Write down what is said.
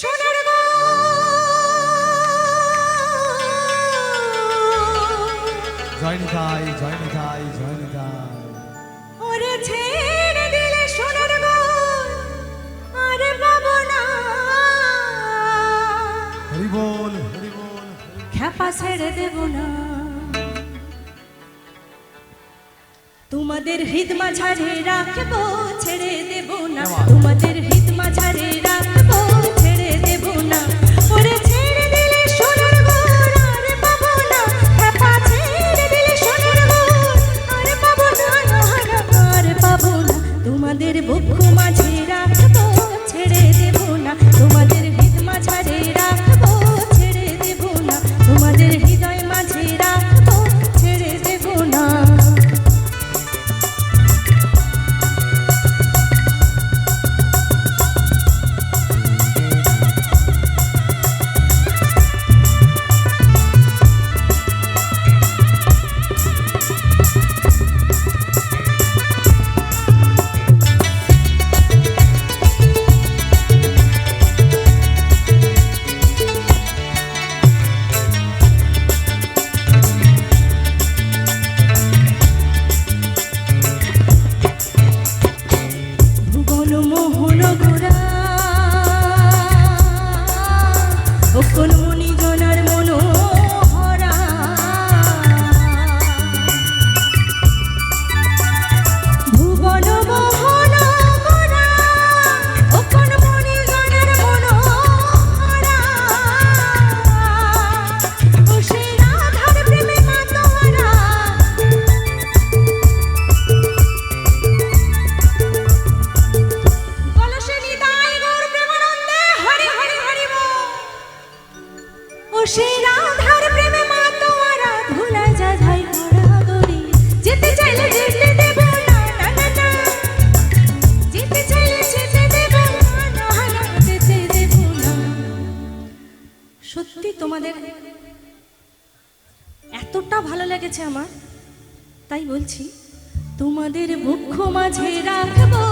সোনার জয় নিতাই জয় নিতাই জয় নিতাই। ওরে ছেড়ে দিলে সোনার আরে পাবো না। হরি বল হরি বল। খ্যাপা ছেড়ে দেব না। তোমাদের হৃদ মাঝারে রাখবো ছেড়ে দেব না। তোমাদের হৃদ মাঝারে রাখবো ছেড়ে দেব না। ওরে ছেড়ে দিলে সোনার আরে পাবো না। খ্যাপা ছেড়ে দিলে সোনার আরে পাবো না। আর পাবো না। তোমাদের বক্ষ মাঝে রাখবো ছেড়ে দেব না। তোমাদের হৃদ মাঝারে রাখবো ছেড়ে দেব না। তোমাদের হৃদয় মাঝে রাখবো ছেড়ে দেব না। কোন মনি জনার মনোহরা ভুবন মোহন মোরা ও কোন মনি জনার মনোহরা ও সে রাধার প্রেমে মাতোহারা কলসে নিতাই গৌর প্রেমানন্দে হরি হরি হরি বল। ও সে রাধার প্রেমে মাতোয়ারা ভুলা যা যাই গড়াগড়ি। যেতে চাইলে যেতে দেব না না না না। যেতে চাইলে যেতে দেব না না না। যেতে দেব না। সত্যি তোমাদের এতটা ভালো লেগেছে আমার, তাই বলছি তোমাদের বক্ষ মাঝে রাখবো